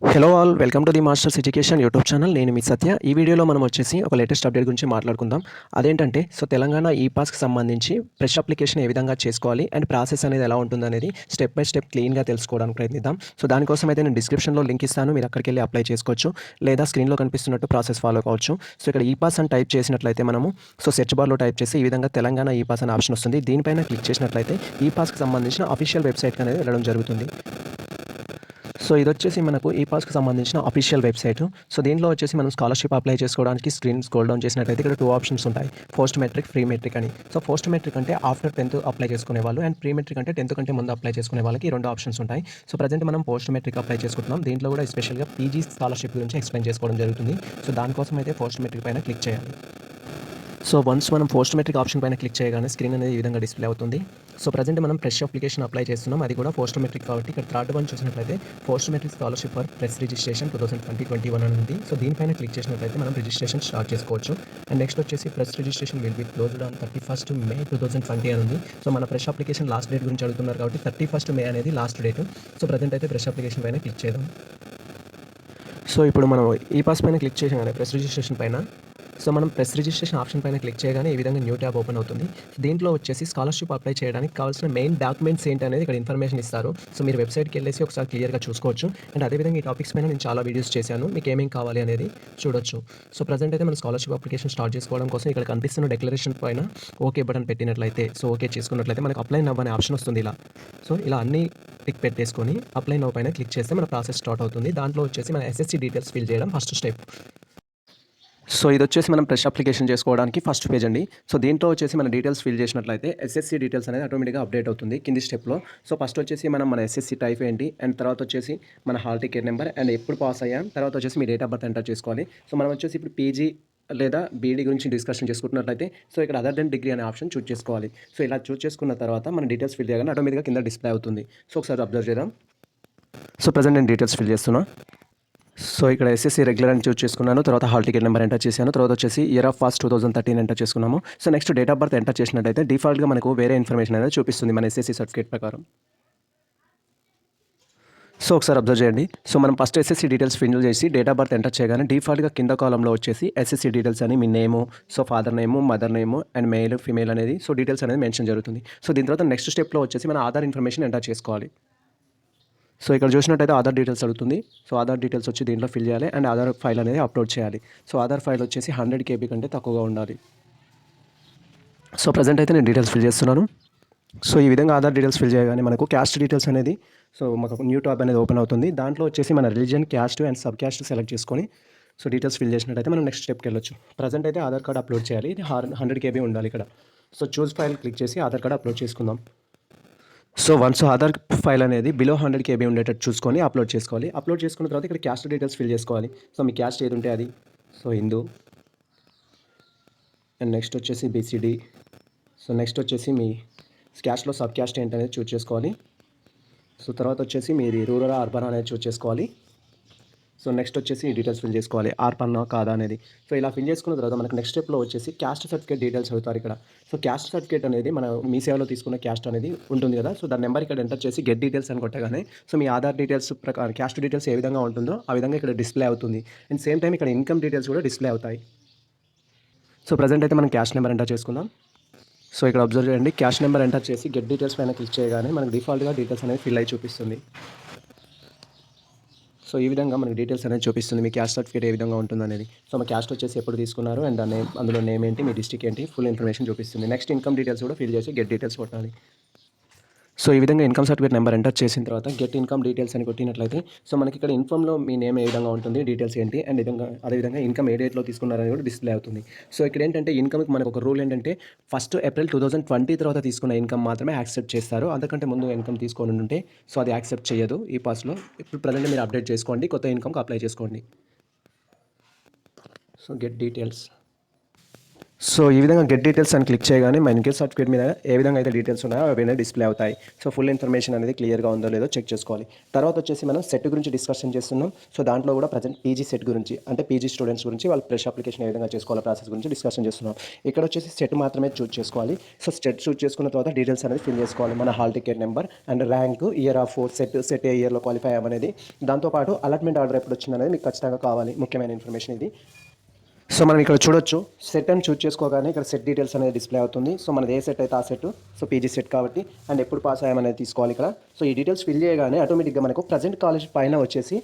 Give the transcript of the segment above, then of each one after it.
Hello all welcome to the masters education YouTube channel. నేను మీ సత్య. ఈ వీడియోలో మనం వచ్చేసి ఒక లేటెస్ట్ అప్డేట్ గురించి మాట్లాడుకుందాం. అదేంటంటే తెలంగాణ ఈ పాస్కి సంబంధించి ఫ్రెష్ అప్లికేషన్ ఏ విధంగా చేసుకోవాలి అండ్ ప్రాసెస్ అనేది ఎలా ఉంటుందనేది స్టెప్ బై స్టెప్ క్లీన్గా తెలుసుకోవడానికి ప్రయత్నిద్దాం. దానికోసం అయితే నేను డిస్క్రిప్షన్లో లింక్ ఇస్తాను, మీరు అక్కడికి వెళ్ళి అప్లై చేసుకోవచ్చు, లేదా స్క్రీన్లో కనిపిస్తున్నట్టు ప్రాసెస్ ఫాలో కావచ్చు. ఇక్కడ ఈ పాస్ అని టైప్ చేసినట్లయితే మనము సెర్చ్ బార్లో టైప్ చేసి ఈ విధంగా తెలంగాణ ఈ పాస్ అనే ఆప్షన్ వస్తుంది. దీనిపైన క్లిక్ చేసినట్లయితే ఈ పాస్కి సంబంధించిన అఫీషియల్ వెబ్సైట్కి అనేది వెళ్ళడం జరుగుతుంది. ఇది వచ్చేసి మనకు ఈ పాస్కి సంబంధించిన అఫీషియల్ వెబ్సైట్. దీంట్లో వచ్చేసి మనం స్కాలర్షిప్ అప్లై చేసుకోవడానికి స్క్రీన్ స్క్రోల్ డౌన్ చేసినట్లయితే ఇక్కడ 2 ఆప్షన్స్ ఉంటాయి, పోస్ట్ మెట్రిక్, ప్రీ మెట్రిక్ అని. పోస్ట్ మెట్రిక్ అంటే ఆఫ్టర్ 10th అప్లై చేసుకునే వాళ్ళు, అండ్ ప్రీ మెట్రిక్ అంటే 10th కంటే ముందు అప్లై చేసుకునే వాళ్ళకి ఈ 2 ఆప్షన్స్ ఉంటాయి. ప్రజెంట్ మనం పోస్ట్ మెట్రిక్ అప్లై చేసుకుంటున్నాం. దీంట్లో కూడా స్పెషల్గా పీజీ స్కాలర్షిప్ గురించి ఎక్స్ప్లెయిన్ చేసుకోవడం జరుగుతుంది. దానికోసం అయితే పోస్ట్ మెట్రిక్ పైన క్లిక్ చేయాలి. వన్స్ మనం పోస్ట్ మెట్రిక్ ఆప్షన్ పైన క్లిక్ చేయగానే స్క్రీన్ అనేది ఈ విధంగా డిస్ప్లే అవుతుంది. ప్రజెంట్ మనం ఫ్రెష్ అప్లికేషన్ అప్లై చేస్తున్నాం, అది కూడా పోస్ట్ మెట్రిక్ కాబట్టి ఇక్కడ థర్డ్ వన్ చూసినట్లయితే post matric scholarship for press registration 2020-21 అని ఉంది. దీనిపైన క్లిక్ చేసినట్లయితే మనం రిజిస్ట్రేషన్ స్టార్ట్ చేసుకోవచ్చు. అండ్ నెక్స్ట్ వచ్చేసి press registration will be closed on 31st May 2020 అని ఉంది. మన ఫ్రెష్ అప్లికేషన్ లాస్ట్ డేట్ గురించి అడుగుతున్నారు కాబట్టి 31st May అనేది లాస్ట్ డేట్. ప్రజెంట్ అయితే ఫ్రెష్ అప్లికేషన్ పైన క్లిక్ చేద్దాం. ఇప్పుడు మనం ఈ పాస్ పైన క్లిక్ చేయగానే ప్రెస్ రిజిస్ట్రేషన్ పైన మనం ప్రెస్ రిజిస్ట్రేషన్ ఆప్షన్ పైన క్లిక్ చేయగానే ఈ విధంగా న్యూ ట్యాబ్ ఓపెన్ అవుతుంది. దీంట్లో వచ్చేసి స్కాలర్షిప్ అప్లై చేయడానికి కావాల్సిన మెయిన్ డాక్యుమెంట్స్ ఏంటి అనేది ఇక్కడ ఇన్ఫర్మేషన్ ఇస్తారు. మీరు వెబ్సైట్కి వెళ్ళేసి ఒకసారి క్లియర్గా చూసుకోవచ్చు. అండ్ అదేవిధంగా ఈ టాపిక్స్ పైన నేను చాలా వీడియోస్ చేశాను, మీకు ఏమేమి కావాలి అనేది చూడొచ్చు. ప్రజెంట్ అయితే మనం స్కాలర్షిప్ అప్లికేషన్ స్టార్ట్ చేసుకోవడం కోసం ఇక్కడ కనిపిస్తున్న డిక్లరేషన్ పైన ఓకే బటన్ పెట్టినట్లయితే ఓకే చేసుకున్నట్లయితే మనకు అప్లై నవ్ అనే ఆప్షన్ వస్తుంది. ఇలా అన్ని టిక్ పెట్టేసుకొని అప్లై నవ్ పైన క్లిక్ చేస్తే మన ప్రాసెస్ స్టార్ట్ అవుతుంది. దాంట్లో వచ్చేసి మన ఎస్ఎస్సి డీటెయిల్స్ ఫిల్ చేయడం ఫస్ట్ స్టెప్. ఇది వచ్చేసి మనం ఫ్రెష్ అప్లికేషన్ చేసుకోవడానికి ఫస్ట్ పేజ్ అండి. దీంట్లో వచ్చేసి మన డీటెయిల్స్ ఫిల్ చేసినట్లయితే ఎస్ఎస్సి డీటెయిల్స్ అనేది ఆటోమేటిక్గా అప్డేట్ అవుతుంది కింది స్టెప్లో. ఫస్ట్ వచ్చేసి మన ఎస్ఎస్సి టైప్ ఏంటి, అండ్ తర్వాత వచ్చేసి మన హాల్ టికెట్ నెంబర్, అండ్ ఎప్పుడు పాస్ అయ్యాం, తర్వాత వచ్చేసి మీ డేట్ ఆఫ్ బర్త్ ఎంటర్ చేసుకోవాలి. మనం వచ్చేసి ఇప్పుడు పీజీ లేదా బీఈడీ గురించి డిస్కషన్ చేసుకుంటున్నట్లయితే ఇక్కడ అదర్ దెన్ డిగ్రీ అనే ఆప్షన్ చూస్ చేసుకోవాలి. ఇలా చూస్ చేసుకున్న తర్వాత మన డీటెయిల్స్ ఫిల్ చేయగానే ఆటోమేటిక్గా కింద డిస్ప్లే అవుతుంది. ఒకసారి అబ్జర్వ్ చేద్దాం. ప్రజెంట్ నేను డీటెయిల్స్ ఫిల్ చేస్తున్నా. ఇక్కడ ఎస్ఎస్సి రెగ్యులర్ అని చూస్ చేసుకున్నాను, తర్వాత హాల్ టికెట్ నెంబర్ ఎంటర్ చేశాను, తర్వాత వచ్చేసి ఇయర్ ఆఫ్ పాస్ 2013 ఎంటర్ చేసుకున్నాము. Next date of birth enter చేసినట్టయితే డిఫాల్ట్గా మనకు వేరే ఇన్ఫర్మేషన్ అనేది చూపిస్తుంది మన ఎస్ఎస్సి సర్టిఫికేట్ ప్రకారం. ఒకసారి అబ్జర్వ్ చేయండి. మనం ఫస్ట్ ఎస్ఎస్సి డీటెయిల్స్ ఫిల్ చేసి డేట్ ఆఫ్ బర్త్ ఎంటర్ చేయగానే డిఫాల్ట్గా కింద కాలంలో వచ్చేసి ఎస్ఎస్సి డీటెయిల్స్ అని మీ name, father name, mother name, and male female అనేది డీటెయిల్స్ అనేది మెన్షన్ జరుగుతుంది. దీని తర్వాత నెక్స్ట్ స్టెప్లో వచ్చేసి మన ఆధార్ ఇన్ఫర్మేషన్ ఎంటర్ చేసుకోవాలి. ఇక్కడ చూసినట్టయితే ఆధార్ డీటెయిల్స్ అడుగుతుంది. ఆధార్ డీటెయిల్స్ వచ్చి దీంట్లో ఫిల్ చేయాలి, అండ్ ఆధార్ ఫైల్ అనేది అప్లోడ్ చేయాలి. ఆధార్ ఫైల్ వచ్చేసి 100 KB కంటే తక్కువగా ఉండాలి. ప్రజెంట్ అయితే నేను డీటెయిల్స్ ఫిల్ చేస్తున్నాను. ఈ విధంగా ఆధార్ డీటెయిల్స్ ఫిల్ చేయగానే మనకు క్యాస్ట్ డీటెయిల్స్ అనేది మాకు న్యూ టాబ్ అనేది ఓపెన్ అవుతుంది. దాంట్లో వచ్చేసి మన religion, caste and sub caste select చేసుకొని డీటెయిల్స్ ఫిల్ చేసినట్టయితే మనం నెక్స్ట్ స్టెప్కి వెళ్ళొచ్చు. ప్రజెంట్ అయితే ఆధార్ కార్డ్ అప్లోడ్ చేయాలి, ఇది 100 KB ఉండాలి ఇక్కడ. చూస్ ఫైల్ క్లిక్ చేసి ఆధార్ కార్డ్ అప్లోడ్ చేసుకుందాం. వన్స్ ఆధార్ ఫైల్ అనేది బిలో 100 KB ఉండేటట్టు చూసుకొని అప్లోడ్ చేసుకోవాలి. అప్లోడ్ చేసుకున్న తర్వాత ఇక్కడ క్యాస్ట్ డీటెయిల్స్ ఫిల్ చేసుకోవాలి. మీ క్యాస్ట్ ఏది ఉంటే అది. హిందూ, అండ్ నెక్స్ట్ వచ్చేసి బీసీడీ. నెక్స్ట్ వచ్చేసి మీ క్యాస్ట్లో సబ్ క్యాస్ట్ ఏంటనేది చూస్ చేసుకోవాలి. తర్వాత వచ్చేసి మీది రూరల్ అర్బన్ అనేది చూస్ చేసుకోవాలి. నెక్స్ట్ వచ్చేసి డీటెయిల్స్ ఫిల్ చేసుకోవాలి, ఆర్పన్నా కాదా అనేది. ఇలా ఫిల్ చేసుకున్న తర్వాత మనకు నెక్స్ట్ స్టెప్లో వచ్చేసి క్యాస్ట్ సర్టిఫికేట్ డీటెయిల్స్ అడుగుతారు ఇక్కడ. క్యాస్ట్ సర్టిఫికేట్ అనేది మన మీ సేవలో తీసుకున్న క్యాస్ట్ అనేది ఉంటుంది కదా. దాని నెంబర్ ఇక్కడ ఎంటర్ చేసి గెట్ డీటెయిల్స్ అని కొట్టగానే మీ ఆధార్ డీటెయిల్స్ ప్రకారం క్యాస్ట్ డీటెయిల్స్ ఏ విధంగా ఉంటుందో ఆ విధంగా ఇక్కడ డిస్ప్లే అవుతుంది. అండ్ సేమ్ టైం ఇక్కడ ఇన్కమ్ డీటెయిల్స్ కూడా డిస్ప్లే అవుతాయి. ప్రజెంట్ అయితే మనం క్యాస్ట్ నెంబర్ ఎంటర్ చేసుకుందాం. ఇక్కడ అబ్జర్వ్ చేయండి, క్యాస్ట్ నెంబర్ ఎంటర్ చేసి గెట్ డీటెయిల్స్ పైన క్లిక్ చేయగానే మనకు డిఫాల్ట్గా డీటెయిల్స్ అనేది ఫిల్ అయి చూపిస్తుంది. ఈ విధంగా మనకి డీటెయిల్స్ అనేది చూపిస్తుంది, మీ క్యాస్ట్ సర్టిఫికేట్ ఏ విధంగా ఉంటుంది అనేది. మా క్యాస్ట్ వచ్చేసి ఎప్పుడు తీసుకున్నారు, అండ్ దాని అందులో నేమ్ ఏంటి, మీ డిస్ట్రిక్ట్ ఏంటి, ఫుల్ ఇన్ఫర్మేషన్ చూపిస్తుంది. నెక్స్ట్ ఇన్కమ్ డీటెయిల్స్ కూడా ఫిల్ చేసి గెట్ డీటెయిల్స్ కొట్టాలి. ఈ విధంగా ఇన్కమ్ సర్టిఫికేట్ నెంబర్ ఎంటర్ చేసిన తర్వాత గెట్ ఇన్కమ్ డీటెయిల్స్ అని కొట్టినట్లయితే మనకి ఇక్కడ ఇన్కమ్లో మీ నేమ్ ఏ విధంగా ఉంటుంది, డీటెయిల్స్ ఏంటి, అండ్ అదేవిధంగా ఇన్కమ్ ఏ డేట్లో తీసుకున్నారని కూడా డిస్ప్లే అవుతుంది. ఇక్కడ ఏంటంటే ఇన్కమ్కి మనకు ఒక రూల్ ఏంటంటే 1st April 2020 తర్వాత తీసుకున్న ఇన్కమ్ మాత్రమే యాక్సెప్ట్ చేస్తారు. అంతకంటే ముందు ఇన్కమ్ తీసుకొని ఉంటే అది యాక్సెప్ట్ చేయదు ఈ పాస్లో. ఇప్పుడు ప్రజెంట్ మీరు అప్డేట్ చేసుకోండి, కొత్త ఇన్కమ్కి అప్లై చేసుకోండి. Get details. సో ఈ విధంగా గెట్ డీటెయిల్స్ అని క్లిక్ చేయగానే మన ఇన్కేస్ సర్టిఫికేట్ మీద ఏ విధంగా అయితే డీటెయిల్స్ ఉన్నాయో అవి అనేది డిస్ప్లే అవుతాయి. సో ఫుల్ ఇన్ఫర్మేషన్ అనేది క్లియర్గా ఉందో లేదో చెక్ చేసుకోవాలి. తర్వాత వచ్చేసి మనం సెట్ గురించి డిస్కషన్ చేస్తున్నాం. సో దాంట్లో కూడా ప్రజెంట్ పీజీ సెట్ గురించి అంటే పీజీ స్టూడెంట్స్ గురించి వాళ్ళ ఫ్రెష్ అప్లికేషన్ ఏ విధంగా చేసుకోవాలో ప్రాసెస్ గురించి డిస్కషన్ చేస్తున్నాం. ఇక్కడ వచ్చేసి సెట్ మాత్రమే చూస్ చేసుకోవాలి. సో సెట్ చూస్ చేసుకున్న తర్వాత డీటెయిల్స్ అనేది ఫిల్ చేసుకోవాలి. మన hall ticket number and rank, year of SET ఏ ఇయర్లో క్వాలిఫై అవ్వనేది, దాంతోపాటు అలాట్మెంట్ ఆర్డర్ ఎప్పుడు వచ్చిందనేది మీకు ఖచ్చితంగా కావాలి. ముఖ్యమైన ఇన్ఫర్మేషన్ ఇది. సో మనం ఇక్కడ చూడొచ్చు, సెట్ అని చూస్ చేసుకోగానే ఇక్కడ సెట్ డీటెయిల్స్ అనేది డిస్ప్లే అవుతుంది. సో మనది ఏ సెట్ అయితే ఆ సెట్, సో పీజీ సెట్ కాబట్టి అండ్ ఎప్పుడు పాస్ అయ్యామనేది తీసుకోవాలి ఇక్కడ. సో ఈ డీటెయిల్స్ ఫిల్ చేయగానే ఆటోమేటిక్గా మనకు ప్రజెంట్ కాలేజ్ పైన వచ్చేసి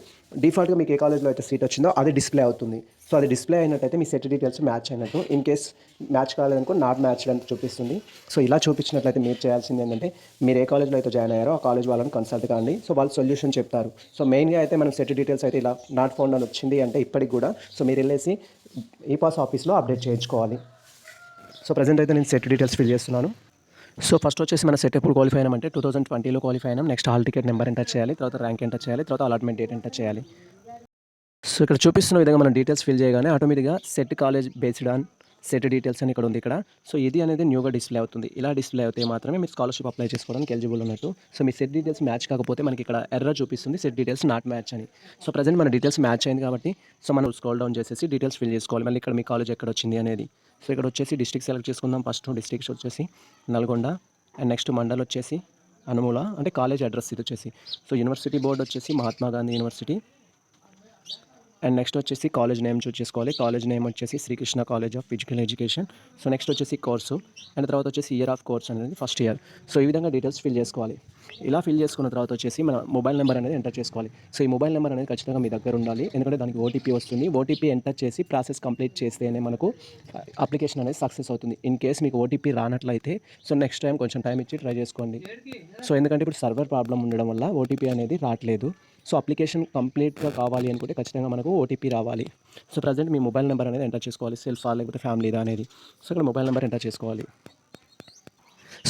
డిఫాల్ట్గా మీకు ఏ కాలేజ్లో అయితే సీట్ వచ్చిందో అది డిస్ప్లే అవుతుంది. సో అది డిస్ప్లే అయినట్టయితే మీ సెట్ డీటెయిల్స్ మ్యాచ్ అయినట్టు. ఇన్ కేస్ మ్యాచ్ కాలేదనుకో నాట్ మ్యాచ్ అని చూపిస్తుంది. సో ఇలా చూపించినట్లయితే మీరు చేయాల్సింది ఏంటంటే మీరు ఏ కాలేజ్లో అయితే జాయిన్ అయ్యారో ఆ కాలేజ్ వాళ్ళని కన్సల్ట్ కాండి. సో వాళ్ళు సొల్యూషన్ చెప్తారు. సో మెయిన్గా అయితే మనం సెట్ డీటెయిల్స్ అయితే ఇలా నాట్ ఫౌండ్ అని వచ్చింది అంటే ఇప్పటికి కూడా సో మీరు వెళ్ళేసి ఈ పాస్ ఆఫీస్లో అప్డేట్ చేయించుకోవాలి. సో ప్రజెంట్ అయితే నేను సెట్ డీటెయిల్స్ ఫిల్ చేస్తున్నాను. సో ఫస్ట్ వచ్చేసి మన సెట్ ఎప్పుడు క్వాలిఫై అయినామంటే 2020లో క్వాలిఫై అయినాం. Next hall ticket number enter చేయాలి, తర్వాత ర్యాంక్ ఎంటర్ చేయాలి, తర్వాత అలాట్మెంట్ డేట్ ఎంటర్ చేయాలి. సో ఇక్కడ చూపిస్తున్న విధంగా మనం డీటెయిల్స్ ఫిల్ చేయగానే ఆటోమేటిక్గా set college based on set details అని ఇక్కడ ఉంది ఇక్కడ. సో ఇది అనేది న్యూగా డిస్ప్లే అవుతుంది. ఇలా డిస్ప్లే అవుతే మాత్రమే మీరు స్కాలర్షిప్ అప్లై చేసుకోవడానికి ఎలిజిబుల్ ఉన్నట్టు. సో మీ సెట్ డీటెయిల్స్ మ్యాచ్ కాకపోతే మనకి ఇక్కడ ఎర్రర్ చూపిస్తుంది, సెట్ డీటెయిల్స్ నాట్ మ్యాచ్ అని. సో ప్రజెంట్ మన డీటెయిల్స్ మ్యాచ్ అయింది కాబట్టి సో మనం స్క్రోల్ డౌన్ చేసేసి డీటెయిల్స్ ఫిల్ చేసుకోవాలి. మళ్ళీ ఇక్కడ మీ కాలేజ్ ఎక్కడ వచ్చింది అనేది. సో ఇక్కడ వచ్చేసి డిస్ట్రిక్ట్ సెలెక్ట్ చేసుకుందాం. ఫస్ట్ డిస్ట్రిక్ట్స్ వచ్చేసి నల్గొండ అండ్ నెక్స్ట్ మండల్ వచ్చేసి అనుమూల అంటే కాలేజ్ అడ్రస్ ఇది వచ్చేసి. సో యూనివర్సిటీ బోర్డు వచ్చేసి Mahatma Gandhi university and next వచ్చేసి కాలేజ్ నేమ్ చూస్ చేసుకోవాలి. కాలేజ్ నేమ్ వచ్చేసి Srikrishna college of physical education. So next వచ్చేసి కోర్సు అండ్ తర్వాత వచ్చేసి ఇయర్ ఆఫ్ కోర్స్ అనేది ఫస్ట్ ఇయర్. సో ఈ విధంగా డీటెయిల్స్ ఫిల్ చేసుకోవాలి. ఇలా ఫిల్ చేసుకున్న తర్వాత వచ్చేసి మన మొబైల్ నెంబర్ అనేది ఎంటర్ చేసుకోవాలి. సో ఈ మొబైల్ నెంబర్ అనేది ఖచ్చితంగా మీ దగ్గర ఉండాలి, ఎందుకంటే దానికి ఓటీపీ వస్తుంది. ఓటీపీ ఎంటర్ చేసి ప్రాసెస్ కంప్లీట్ చేస్తేనే మనకు అప్లికేషన్ అనేది సక్సెస్ అవుతుంది. ఇన్ కేస్ మీకు ఓటీపీ రానట్లయితే సో నెక్స్ట్ టైం కొంచెం టైం ఇచ్చి ట్రై చేసుకోండి. సో ఎందుకంటే ఇప్పుడు సర్వర్ ప్రాబ్లం ఉండడం వల్ల ఓటీపీ అనేది రావట్లేదు. సో అప్లికేషన్ కంప్లీట్గా కావాలి అనుకుంటే ఖచ్చితంగా మనకు ఓటీపీ రావాలి. సో ప్రజెంట్ మీ మొబైల్ నెంబర్ అనేది ఎంటర్ చేసుకోవాలి, సెల్ఫా లేకపోతే ఫ్యామిలీదా అనేది. సో ఇక్కడ మొబైల్ నెంబర్ ఎంటర్ చేసుకోవాలి.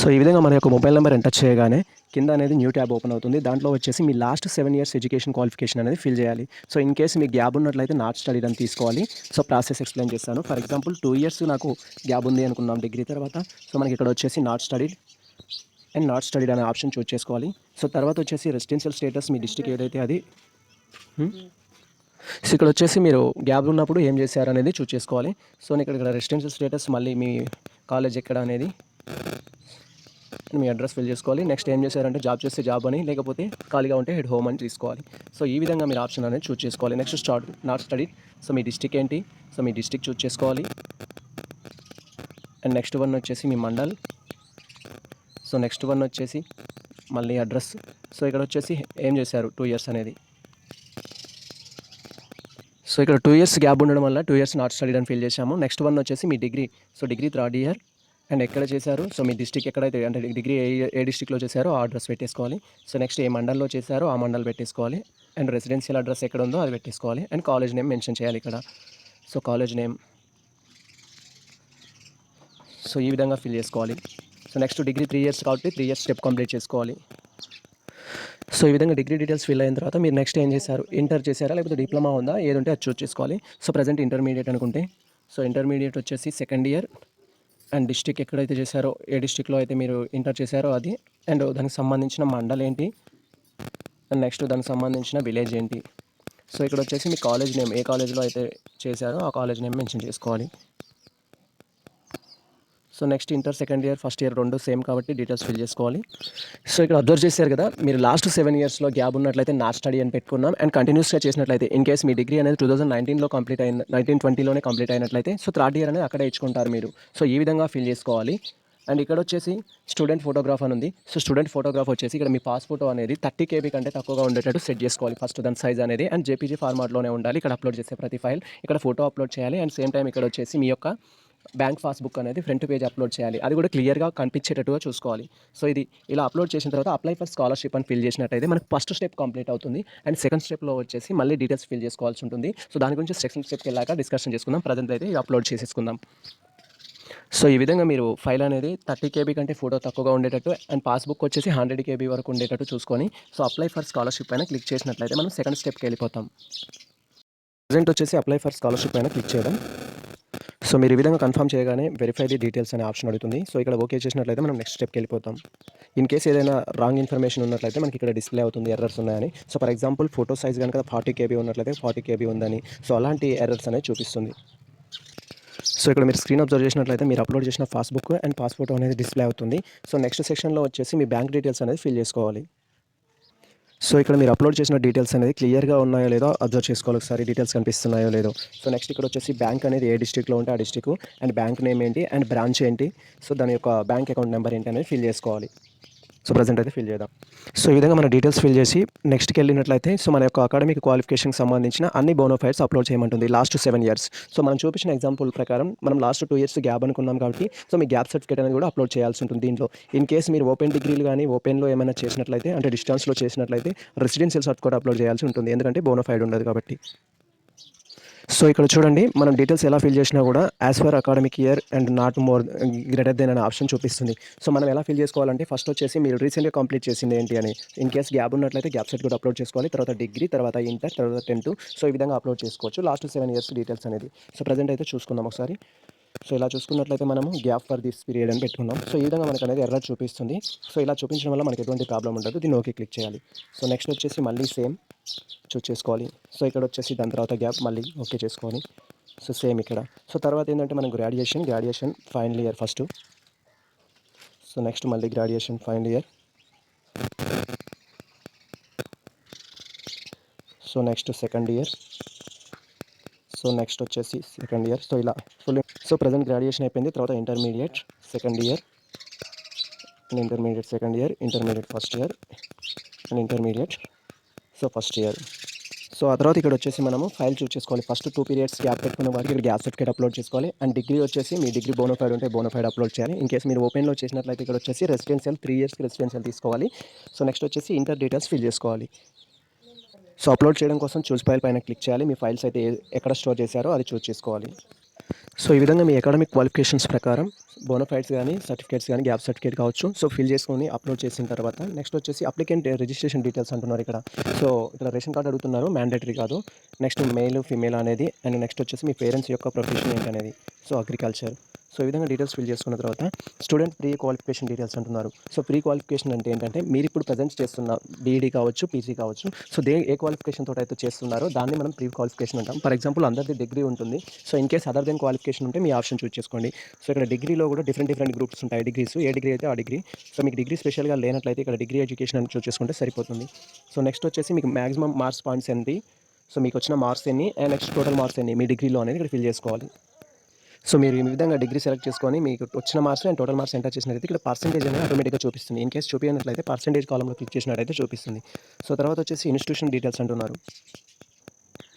సో ఈ విధంగా మన యొక్క మొబైల్ నెంబర్ ఎంటర్ చేయగానే కింద అనేది న్యూ ట్యాబ్ ఓపెన్ అవుతుంది. దాంట్లో వచ్చేసి మీ లాస్ట్ 7 years ఎడ్యుకేషన్ క్వాలిఫికేషన్ అనేది ఫిల్ చేయాలి. సో ఇన్ కేసు మీకు గ్యాప్ ఉన్నట్లయితే నాట్ స్టడీడ్ అని తీసుకోవాలి. సో ప్రాసెస్ ఎక్స్ప్లెయిన్ చేస్తాను. ఫర్ ఎగ్జాంపుల్ 2 years నాకు గ్యాప్ ఉంది అనుకున్నాం డిగ్రీ తర్వాత. సో మనకి ఇక్కడ వచ్చేసి not studied and not studied అనే ఆప్షన్ చూస్ చేసుకోవాలి. సో తర్వాత వచ్చేసి రెసిడెన్షియల్ స్టేటస్ మీ డిస్ట్రిక్ట్ ఏదైతే అది. సో ఇక్కడ వచ్చేసి మీరు గ్యాప్ ఉన్నప్పుడు ఏం చేశారు అనేది చూస్ చేసుకోవాలి. సో ఇక్కడ రెసిడెన్షియల్ స్టేటస్ మళ్ళీ మీ కాలేజ్ ఎక్కడ అనేది మీ అడ్రస్ ఫిల్ చేసుకోవాలి. నెక్స్ట్ ఏం చేశారంటే జాబ్ చేస్తే జాబ్ అని, లేకపోతే ఖాళీగా ఉంటే హెడ్ హోమ్ అని తీసుకోవాలి. సో ఈ విధంగా మీరు ఆప్షన్ అనేది చూస్ చేసుకోవాలి. Next not study. So me district ఏంటి, సో మీ డిస్ట్రిక్ట్ చూస్ చేసుకోవాలి. అండ్ నెక్స్ట్ వన్ వచ్చేసి మీ మండల్. సో నెక్స్ట్ వన్ వచ్చేసి మళ్ళీ అడ్రస్. సో ఇక్కడ వచ్చేసి ఏం చేశారు 2 years అనేది. సో ఇక్కడ 2 years గ్యాప్ ఉండడం వల్ల 2 years నాట్ స్టడీడ్ అని ఫిల్ చేశాము. నెక్స్ట్ వన్ వచ్చేసి మీ degree. So degree 3rd year and ఎక్కడ చేశారు, సో మీ డిస్ట్రిక్ట్ ఎక్కడైతే అంటే డిగ్రీ ఏ డిస్ట్రిక్ట్లో చేశారో ఆ అడ్రస్ పెట్టేసుకోవాలి. సో నెక్స్ట్ ఏ మండల్లో చేశారో ఆ మండల్ పెట్టేసుకోవాలి. అండ్ రెసిడెన్షియల్ అడ్రస్ ఎక్కడ ఉందో అది పెట్టేసుకోవాలి. అండ్ కాలేజ్ నేమ్ మెన్షన్ చేయాలి ఇక్కడ. So college name. సో ఈ విధంగా ఫిల్ చేసుకోవాలి. సో నెక్స్ట్ డిగ్రీ 3 years కాబట్టి 3 years స్టెప్ కంప్లీట్ చేసుకోవాలి. సో ఈ విధంగా డిగ్రీ డీటెయిల్స్ ఫిల్ అయిన తర్వాత మీరు నెక్స్ట్ ఏం చేశారు, ఇంటర్ చేశారా లేకపోతే డిప్లొమా ఉందా, ఏది ఉంటే అది చూస్ చేసుకోవాలి. సో ప్రజెంట్ ఇంటర్మీడియట్ అనుకుంటే సో ఇంటర్మీడియట్ వచ్చేసి 2nd year అండ్ డిస్ట్రిక్ట్ ఎక్కడైతే చేశారో ఏ డిస్ట్రిక్ట్లో అయితే మీరు ఇంటర్ చేశారో అది, అండ్ దానికి సంబంధించిన మండల్ ఏంటి, అండ్ నెక్స్ట్ దానికి సంబంధించిన విలేజ్ ఏంటి. సో ఇక్కడ వచ్చేసి మీ కాలేజ్ నేమ్ ఏ కాలేజ్లో అయితే చేశారో ఆ కాలేజ్ నేమ్ మెన్షన్ చేసుకోవాలి. So next inter 2nd year 1st year రెండు సేమ్ కాబట్టి డీటెయిల్స్ ఫిల్ చేసుకోవాలి. సో ఇక్కడ అబ్జర్వ్ చేశారు కదా, మీరు లాస్ట్ 7 yearsలో గ్యాప్ ఉన్నట్లయితే నాట్ స్టడీ అని పెట్టుకున్నాం. అండ్ కంటిన్యూస్గా చేసినట్లయితే ఇన్ కేస్ మీ డిగ్రీ అనేది 2019లో కంప్లీట్ అయిన 1920లోనే కంప్లీట్ అయినట్లయితే సో 3rd year అనేది అక్కడే ఇచ్చుకుంటారు మీరు. సో ఈ విధంగా ఫిల్ చేసుకోవాలి. అండ్ ఇక్కడ వచ్చేసి స్టూడెంట్ ఫోటోగ్రాఫ్ అని ఉంది. సో స్టూడెంట్ ఫోటోగ్రాఫ్ వచ్చేసి ఇక్కడ మీ పాస్ ఫోటో అనేది 30 KB కంటే తక్కువగా ఉండేటట్టు సెట్ చేసుకోవాలి. ఫస్ట్ దాని సైజ్ అనేది అండ్ జేపీజీ ఫార్మాట్లోనే ఉండాలి. ఇక్కడ అప్లోడ్ చేసే ప్రతి ఫైల్ ఇక్కడ ఫోటో అప్లోడ్ చేయాలి. అండ్ సేమ్ టైం ఇక్కడ వచ్చేసి మీ యొక్క బ్యాంక్ పాస్బుక్ అనేది ఫ్రంట్ పేజ్ అప్లోడ్ చేయాలి. అది కూడా క్లియర్గా కనిపించేటట్టుగా చూసుకోవాలి. సో ఇది ఇలా అప్లోడ్ చేసిన తర్వాత అప్లై ఫర్ స్కాలర్షిప్ అని ఫిల్ చేసినట్టయితే మనకు ఫస్ట్ స్టెప్ కంప్లీట్ అవుతుంది. అండ్ సెకండ్ స్టెప్లో వచ్చేసి మళ్ళీ డీటెయిల్స్ ఫిల్ చేసుకోవాల్సి ఉంటుంది. సో దాని గురించి సెకండ్ స్టెప్కి వెళ్ళాక డిస్కషన్ చేసుకుందాం. ప్రజెంట్ అయితే ఇది అప్లోడ్ చేసేసుకుందాం. సో ఈ విధంగా మీరు ఫైల్ అనేది 30 KB కంటే ఫోటో తక్కువగా ఉండేటట్టు అండ్ పాస్బుక్ వచ్చేసి 100 KB వరకు ఉండేటట్టు చూసుకొని సో అప్లై ఫర్ స్కాలర్షిప్ పైన క్లిక్ చేసినట్లయితే మనం సెకండ్ స్టెప్కి వెళ్ళిపోతాం. ప్రజెంట్ వచ్చేసి అప్లై ఫర్ స్కాలర్షిప్ పైన క్లిక్ చేయడం. సో మీరు ఈ విధంగా కన్ఫర్మ్ చేయగానే వెరిఫై ది డీటెయిల్స్ అనే ఆప్షన్ అడుగుతుంది. సో ఇక్కడ ఓకే చేసినట్లయితే మనం నెక్స్ట్ స్టెప్‌కి వెళ్ళిపోతాం. ఇన్ కేస్ ఏదైనా రాంగ్ ఇన్ఫర్మేషన్ ఉన్నట్లయితే మనకి ఇక్కడ డిస్‌ప్లే అవుతుంది ఎర్రర్స్ ఉన్నాయని. So for example photo size గనుక 40 కేబీ ఉన్నట్లయితే 40 కేబీ ఉందని. సో అలాంటి ఎర్రర్స్ అనేవి చూపిస్తుంది. సో ఇక్కడ మీరు స్క్రీన్ అబ్జర్వ్ చేసినట్లయితే మీరు అప్లోడ్ చేసిన పాస్‌బుక్ అండ్ పాస్ ఫోటో అనేది డిస్‌ప్లే అవుతుంది. సో నెక్స్ట్ సెక్షన్‌లో వచ్చేసి మీ బ్యాంక్ డీటెయిల్స్ అనేది ఫిల్ చేసుకోవాలి. సో ఇక్కడ మీరు అప్లోడ్ చేసిన డీటెయిల్స్ అనేది క్లియర్‌గా ఉన్నాయో లేదో అబ్జర్వ్ చేసుకోవాలి ఒకసారి డీటెయిల్స్ కనిపిస్తున్నాయో లేదో. సో నెక్స్ట్ ఇక్కడ వచ్చేసి బ్యాంక్ అనేది ఏ డిస్ట్రిక్ట్‌లో ఉంటే ఆ డిస్ట్రిక్ట్ అండ్ బ్యాంక్ నేమ్ ఏంటి అండ్ బ్రాంచ్ ఏంటి, సో దాని యొక్క బ్యాంక్ అకౌంట్ నెంబర్ ఏంటి అనేది ఫిల్ చేసుకోవాలి. సో ప్రెజెంట్ అయితే ఫిల్ చేద్దాం. సో ఈ విధంగా మన డీటెయిల్స్ ఫిల్ చేసి నెక్స్ట్‌కి వెళ్ళినట్లయితే సో మన యొక్క అకాడమిక్ క్వాలిఫికేషన్‌కి సంబంధించిన అన్ని బోనోఫైడ్స్ అప్లోడ్ చేయమంటుంది లాస్ట్ 7 ఇయర్స్. సో మనం చూపించిన ఎగ్జాంపుల్ ప్రకారం మనం లాస్ట్ 2 ఇయర్స్ గ్యాప్ అనుకున్నాం కాబట్టి సో మీ గ్యాప్ సర్టిఫికేట్ అనేది కూడా అప్లోడ్ చేయాల్సి ఉంటుంది దీంట్లో. ఇన్ కేస్ మీరు ఓపెన్ డిగ్రీలు కానీ ఓపెన్‌లో ఏమైనా చేసినట్లయితే అంటే డిస్టెన్స్‌లో చేసినట్లయితే రెసిడెన్షియల్ సర్టిఫికేట్ అప్లోడ్ చేయాల్సి ఉంటుంది. ఎందుకంటే బోనోఫైడ్ ఉండదు కాబట్టి. సో ఇక్కడ చూడండి మనం డీటెయిల్స్ ఎలా ఫిల్ చేసినా కూడా as per academic year and not more greater than అనే ఆప్షన్ చూపిస్తుంది. సో మనం ఎలా ఫిల్ చేసుకోవాలంటే ఫస్ట్ వచ్చేసి మీరు రీసెంట్‌గా కంప్లీట్ చేసింది ఏంటి అని. ఇన్ కేస్ గ్యాప్ ఉన్నట్లయితే గ్యాప్ సర్టిఫికేట్ అప్లోడ్ చేసుకోవాలి. తర్వాత డిగ్రీ, తర్వాత ఇంటర్, తర్వాత 10th. సో ఈ విధంగా అప్లోడ్ చేసుకోవచ్చు. లాస్ట్ 7 ఇయర్స్ డీటెయిల్స్ అనేది. సో ప్రెజెంట్ అయితే చూసుకుందాం ఒకసారి. సో ఇలా చూసుకున్నట్లయితే మనము గ్యాప్ ఫర్ దిస్ పీరియడ్ అని పెట్టుకున్నాం. సో ఈ విధంగా మనకు అనేది ఎర్రర్ చూపిస్తుంది. సో ఇలా చూపించడం వల్ల మనకి ఎటువంటి ప్రాబ్లం ఉండదు. దీన్ని ఓకే క్లిక్ చేయాలి. సో నెక్స్ట్ వచ్చేసి మళ్ళీ సేమ్ చూస్ చేసుకోవాలి. సో ఇక్కడ వచ్చేసి దాని తర్వాత గ్యాప్ మళ్ళీ ఓకే చేసుకోవాలి. సో సేమ్ ఇక్కడ. సో తర్వాత ఏంటంటే మనం graduation final year first. So next మళ్ళీ graduation final year. So next second year. So next వచ్చేసి సెకండ్ ఇయర్. సో ఇలా ఫుల్. సో ప్రజెంట్ గ్రాడ్యుయేషన్ అయిపోయింది. తర్వాత intermediate second year and intermediate second year, intermediate first year and intermediate so first year. So ఆ తర్వాత ఇక్కడ వచ్చేసి మనము file చూస్ చేసుకోవాలి. ఫస్ట్ 2 పీరియడ్స్ గ్యాప్ పెట్టుకున్న వారికి ఇక్కడ గ్యాప్ సర్టిఫికేట్ అప్లోడ్ చేసుకోవాలి. అండ్ డిగ్రీ వచ్చేసి మీ డిగ్రీ బోనోఫైడ్ ఉంటే బోనోఫైడ్ అప్లోడ్ చేయాలి. ఇన్ కేస్ మీరు ఓపెన్‌లో చేసినట్లయితే ఇక్కడ వచ్చేసి రెసిడెన్షియల్ 3 ఇయర్స్‌కి రెసిడెన్షియల్ తీసుకోవాలి. సో నెక్స్ట్ వచ్చేసి ఇంటర్ డీటెయిల్స్ ఫిల్ చేసుకోవాలి. సో అప్లోడ్ చేయడం కోసం చూస్ ఫైల్ పైన క్లిక్ చేయాలి. మీ ఫైల్స్ అయితే ఎక్కడ స్టోర్ చేశారో అది చూస్ చేసుకోవాలి. సో ఈ విధంగా మీ అకాడమిక్ క్వాలిఫికేషన్స్ ప్రకారం బోనోఫైడ్స్ కానీ సర్టిఫికేట్స్ కానీ గ్యాప్ సర్టిఫికేట్ కావచ్చు. సో ఫిల్ చేసుకొని అప్లోడ్ చేసిన తర్వాత నెక్స్ట్ వచ్చేసి అప్లికెంట్ రిజిస్ట్రేషన్ డీటెయిల్స్ అంటున్నారు ఇక్కడ. సో ఇక్కడ రేషన్ కార్డ్ అడుగుతున్నారు, మ్యాండేటరీ కాదు. నెక్స్ట్ మెయిల్ ఫీమేల్ అనేది అండ్ నెక్స్ట్ వచ్చేసి మీ పేరెంట్స్ యొక్క ప్రొఫెషన్ ఏంటనేది. So agriculture. సో ఈ విధంగా డీటెయిల్స్ ఫిల్ చేసుకున్న తర్వాత స్టూడెంట్ ప్రీ క్వాలిఫికేషన్ డీటెయిల్స్ అంటున్నారు. సో ప్రీ క్వాలిఫికేషన్ అంటే ఏంటంటే మీరు ఇప్పుడు ప్రజెంట్ చేస్తున్న బీఈడీ కావచ్చు, పీజీ కావచ్చు. సో ఏ క్వాలిఫికేషన్ తోటి అయితే చేస్తున్నారో దాన్ని మనం ప్రీ క్వాలిఫికేషన్ అంటాం. ఫర్ ఎగ్జాంపుల్ అందరిది డిగ్రీ ఉంటుంది. So in case other then qualification ఉంటే మీ ఆప్షన్ చూస్ చేసుకోండి. సో ఇక్కడ డిగ్రీలో కూడా డిఫరెంట్ గ్రూప్స్ ఉంటాయి డిగ్రీస్. ఏ డిగ్రీ అయితే ఆ డిగ్రీ. సో మీకు డిగ్రీ స్పెషల్గా లేనట్లయితే ఇక్కడ డిగ్రీ ఎడ్యుకేషన్ అని చూస్ చేసుకుంటే సరిపోతుంది. సో నెక్స్ట్ వచ్చేసి మీకు మ్యాక్సిమం మార్క్స్ పాయింట్స్ ఏంటి, సో మీకు వచ్చిన మార్క్స్ ఎన్ని అండ్ నెక్స్ట్ టోటల్ మార్క్స్ ఎన్ని మీ డిగ్రీలో అనేది ఇక్కడ ఫిల్ చేసుకోవాలి. సో మీరు ఈ విధంగా డిగ్రీ సెలెక్ట్ చేసుకొని మీకు వచ్చిన marks and total marks enter చేసినట్లయితే ఇక్కడ పర్సెంటేజ్ అనేది ఆటోమేటిక్గా చూపిస్తుంది. ఇన్ కేస్ చూపించినట్లయితే పర్సెంటేజ్ కాలంలో క్లిక్ చేసినట్లయితే చూపిస్తుంది. సో తర్వాత వచ్చేసి ఇన్స్టిట్యూషన్ డీటెయిల్స్ అంటున్నారు.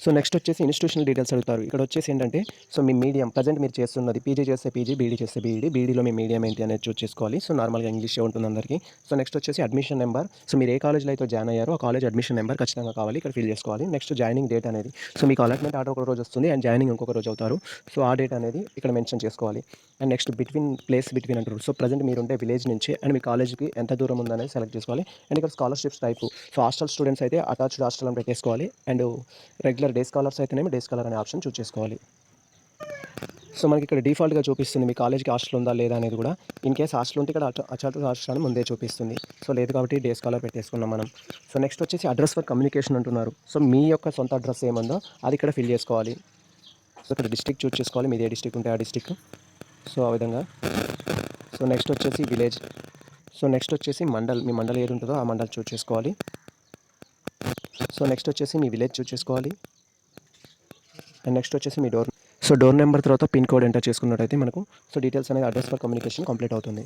సో నెక్స్ట్ వచ్చేసి ఇన్స్టిట్యూషనల్ డీటెయిల్స్ అడుగుతారు. ఇక్కడ వచ్చేసి ఏంటంటే సో మీ మీడియం ప్రజెంట్ మీరు చేస్తున్నది పీజీ చేస్తే పీజీ, బీఈడీ చేస్తే బీఈడీ, బీఈడీలో మీ మీడియం ఏంటి అనేది చూస్ చేసుకోవాలి. సో నార్మల్గా ఇంగ్లీషే ఉంటుంది అందరికీ. సో నెక్స్ట్ వచ్చేసి అడ్మిషన్ నెంబర్. సో మీరు ఏ కాలేజ్లో అయితే జాయిన్ అయ్యారో ఆ కాలేజ్ అడ్మిషన్ నెంబర్ ఖచ్చితంగా కావాలి, ఇక్కడ ఫిల్ చేసుకోవాలి. నెక్స్ట్ జాయినింగ్ డేట్ అనేది. సో మీకు అలాట్మెంట్ ఆర్డర్ ఒక రోజు వస్తుంది అండ్ జాయినింగ్ ఇంకొక రోజు అవుతారు. సో ఆ డేట్ అనేది ఇక్కడ మెన్షన్ చేసుకోవాలి. అండ్ నెక్స్ట్ ప్లేస్ బిట్వీన్ అంటారు. సో ప్రజెంట్ మీరు ఉండే విలేజ్ నుంచి అండ్ మీ కాలేజ్కి ఎంత దూరం ఉందనేది సెలెక్ట్ చేసుకోవాలి. అండ్ ఇక్కడ scholarships type. So hostel students అయితే అటాచ్డ్ హాస్టల్ అని పెట్టేసుకోవాలి. అండ్ రెగ్యులర్ డే స్కాలర్స్ అయితేనేమో డే స్కాలర్ అనే ఆప్షన్ చూస్ చేసుకోవాలి. సో మనకి ఇక్కడ డిఫాల్ట్గా చూపిస్తుంది మీ కాలేజ్కి హాస్టల్ ఉందా లేదా అనేది కూడా. ఇన్ కేస్ హాస్టల్ ఉంటే ఇక్కడ అటాచ్డ్ హాస్టల్ అని ముందే చూపిస్తుంది. సో లేదు కాబట్టి డే స్కాలర్ పెట్టేసుకున్నాం మనం. సో నెక్స్ట్ వచ్చేసి అడ్రస్ ఫర్ కమ్యూనికేషన్ అంటున్నారు. సో మీ యొక్క సొంత అడ్రస్ ఏముందో అది ఇక్కడ ఫిల్ చేసుకోవాలి. సో ఇక్కడ డిస్ట్రిక్ట్ చూస్ చేసుకోవాలి, మీది ఏ డిస్ట్రిక్ట్ ఉంటే ఆ డిస్ట్రిక్ట్. సో ఆ విధంగా. సో నెక్స్ట్ వచ్చేసి విలేజ్. సో నెక్స్ట్ వచ్చేసి మండల్, మీ మండల్ ఏది ఉంటుందో ఆ మండల్ చూస్ చేసుకోవాలి. సో నెక్స్ట్ వచ్చేసి మీ విలేజ్ చూస్ చేసుకోవాలి. అండ్ నెక్స్ట్ వచ్చేసి మీ డోర్. సో డోర్ నెంబర్ తర్వాత పిన్ కోడ్ ఎంటర్ చేసుకున్నట్టయితే మనకు సో డీటెయిల్స్ అనేది అడ్రస్ ఫర్ కమ్యూనికేషన్ కంప్లీట్ అవుతుంది.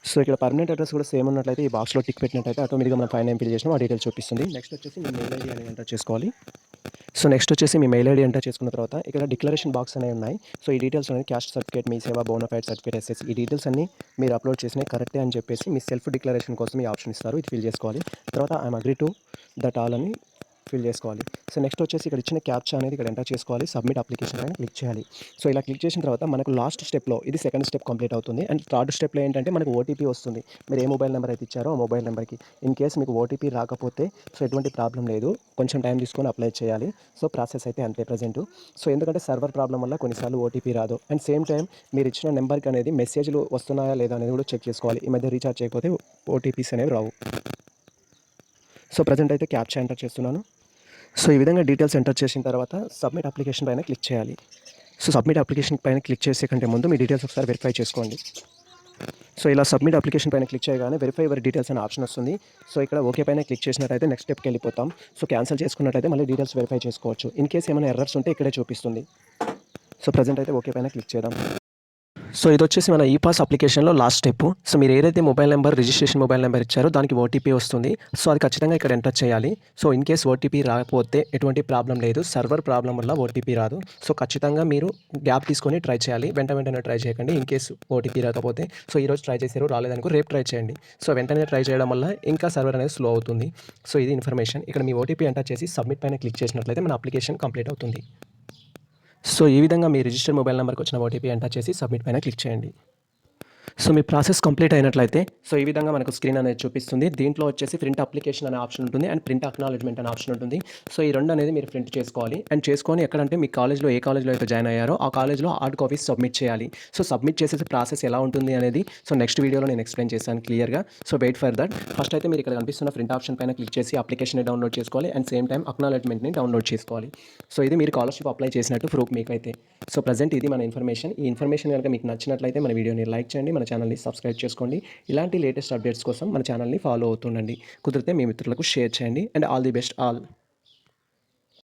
సో ఇక్కడ పర్మనెంట్ అడ్రస్ కూడా సేమ్ ఉన్నట్లయితే ఈ బాక్స్లో టిక్ పెట్టినట్టయితే ఆటోమేటిక్గా మనం ఫైన్ ఫిల్ చేసినా ఆ డీటెయిల్స్ చూపిస్తుంది. నెక్స్ట్ వచ్చేసి మీ మెయిల్ ఐడి అనేది ఎంటర్ చేసుకోవాలి. సో నెక్స్ట్ వచ్చేసి మీ మెయిల్ ఐడి ఎంటర్ చేసుకున్న తర్వాత ఇక్కడ డిక్లరేషన్ బాక్స్ అనేవి ఉన్నాయి. సో ఈ డీటెయిల్స్ అనేది క్యాస్ట్ సర్టిఫికేట్, మీ సేవా బోనఫైడ్ సర్టిఫికేట్, ఎస్ఎస్ ఈ డీటెయిల్స్ అన్ని మీరు అప్లోడ్ చేసినాయి కరెక్టే అని చెప్పేసి మీ సెల్ఫ్ డిక్లరేషన్ కోసం ఈ ఆప్షన్ ఇస్తారు. ఇది ఫిల్ చేసుకోవాలి. తర్వాత I'm agree to that all అని ఫిల్ చేసుకోవాలి. సో నెక్స్ట్ వచ్చేసి ఇక్కడ ఇచ్చిన క్యాప్చా అనేది ఇక్కడ ఎంటర్ చేసుకోవాలి. సబ్మిట్ అప్లికేషన్ పైన క్లిక్ చేయాలి. సో ఇలా క్లిక్ చేసిన తర్వాత మనకు లాస్ట్ స్టెప్‌లో ఇది సెకండ్ స్టెప్ కంప్లీట్ అవుతుంది. అండ్ థర్డ్ స్టెప్‌లో ఏంటంటే మనకు ఓటీపీ వస్తుంది. మీరు ఏ మొబైల్ నెంబర్ అయితే ఇచ్చారో ఆ మొబైల్ నెంబర్‌కి. ఇన్ కేస్ మీకు ఓటీపీ రాకపోతే సో ఎటువంటి ప్రాబ్లమ్ లేదు. కొంచెం టైం తీసుకొని అప్లై చేయాలి. సో ప్రాసెస్ అయితే అంతే ప్రెజెంటు. సో ఎందుకంటే సర్వర్ ప్రాబ్లమ్ వల్ల కొన్నిసార్లు ఓటీపీ రాదు. అండ్ సేమ్ టైం మీరు ఇచ్చిన నెంబర్‌కి అనేది మెసేజ్‌లు వస్తున్నాయా లేదా అనేది కూడా చెక్ చేసుకోవాలి. ఈ మధ్య రీచార్జ్ చేయకపోతే ఓటీపీస్ అనేవి రావు. సో ప్రెజెంట్ అయితే క్యాప్చా ఎంటర్ చేస్తున్నాను. సో ఈ విధంగా డీటెయిల్స్ ఎంటర్ చేసిన తర్వాత సబ్మిట్ అప్లికేషన్ పైన క్లిక్ చేయాలి. సో సబ్మిట్ అప్లికేషన్ పైన క్లిక్ చేసే కంటే ముందు మీ డీటెయిల్స్ ఒకసారి వెరిఫై చేసుకోండి. సో ఇలా సబ్మిట్ అప్లికేషన్ పైన క్లిక్ చేయగానే వెరిఫై యువర్ డీటెయిల్స్ అనే ఆప్షన్ వస్తుంది. సో ఇక్కడ ఓకే పైన క్లిక్ చేసినట్టయితే నెక్స్ట్ స్టెప్కి వెళ్ళిపోతాం. సో క్యాన్సిల్ చేసుకున్నట్టయితే మళ్ళీ డీటెయిల్స్ వెరిఫై చేసుకోవచ్చు. ఇన్ కేస్ ఏమైనా ఎర్రర్స్ ఉంటే ఇక్కడే చూపిస్తుంది. సో ప్రెజెంట్ అయితే ఓకే పైన క్లిక్ చేద్దాం. సో ఇదొచ్చేసి మన ఈపాస్ అప్లికేషన్‌లో లాస్ట్ స్టెప్పు. సో మీరు ఏదైతే mobile number registration mobile number ఇచ్చారో దానికి ఓటీపీ వస్తుంది. సో అది ఖచ్చితంగా ఇక్కడ ఎంటర్ చేయాలి. సో ఇన్ కేస్ ఓటీపీ రాకపోతే ఎటువంటి ప్రాబ్లమ్ లేదు. సర్వర్ ప్రాబ్లమ్ వల్ల ఓటీపీ రాదు. సో ఖచ్చితంగా మీరు గ్యాప్ తీసుకొని ట్రై చేయాలి. వెంటనే ట్రై చేయకండి. ఇన్ కేస్ ఓటీపీ రాకపోతే సో ఈరోజు ట్రై చేశారు రాలేదనుకో రేపు ట్రై చేయండి. సో వెంటనే ట్రై చేయడం వల్ల ఇంకా సర్వర్ అనేది స్లో అవుతుంది. సో ఇది ఇన్ఫర్మేషన్. ఇక్కడ మీ ఓటీపీ ఎంటర్ చేసి సబ్మిట్ పైన క్లిక్ చేసినట్లయితే మన అప్లికేషన్ కంప్లీట్ అవుతుంది. సో ఈ విధంగా మీ రిజిస్టర్డ్ మొబైల్ నెంబర్‌కి వచ్చిన ఓటీపీ ఎంటర్ చేసి సబ్మిట్ పైన క్లిక్ చేయండి. సో మీ ప్రాసెస్ కంప్లీట్ అయినట్లయితే సో ఈ విధంగా మనకు స్క్రీన్ అనేది చూపిస్తుంది. దీంట్లో వచ్చేసి ప్రింట్ అప్లికేషన్ అనే ఆప్షన్ ఉంటుంది. అండ్ ప్రింట్ అక్నాలెడ్జ్‌మెంట్ అనే ఆప్షన్ ఉంటుంది. సో ఈ 2 అనేది మీరు ప్రింట్ చేసుకోవాలి. అండ్ చేసుకొని ఎక్కడంటే మీ కాలేజ్‌లో ఏ కాలేజ్‌లో అయితే జాయిన్ అయ్యారో ఆ కాలేజ్‌లో హార్డ్ కాపీస్ సబ్మిట్ చేయాలి. సో సబ్మిట్ చేసేసి ప్రాసెస్ ఎలా ఉంటుంది అనేది సో నెక్స్ట్ వీడియోలో నేను ఎక్స్‌ప్లెయిన్ చేశాను క్లియర్‌గా. So wait for that. First అయితే మీరు ఇక్కడ కనిపిస్తున్న ప్రింట్ ఆప్షన్ పైన క్లిక్ చేసి అప్లికేషన్‌ని డౌన్లోడ్ చేసుకోవాలి. అండ్ సేమ్ టైమ్ అక్నాలెడ్జ్‌మెంట్‌ని డౌన్లోడ్ చేసుకోవాలి. సో ఇది మీరు స్కాలర్‌షిప్ అప్లై చేసినట్టు ప్రూఫ్ మీకైతే. సో ప్రెజెంట్ ఇది మన ఇన్ఫర్మేషన్. ఈ ఇన్ఫర్మేషన్ కనుక మీకు నచ్చినట్లయితే మన వీడియోని లైక్ చేయండి. మన ఛానల్‌ని సబ్స్క్రైబ్ చేసుకోండి. ఇలాంటి లేటెస్ట్ అప్డేట్స్ కోసం మన ఛానల్‌ని ఫాలో అవుతుండండి. కుదిరితే మీ మిత్రులకు షేర్ చేయండి. And all the best all.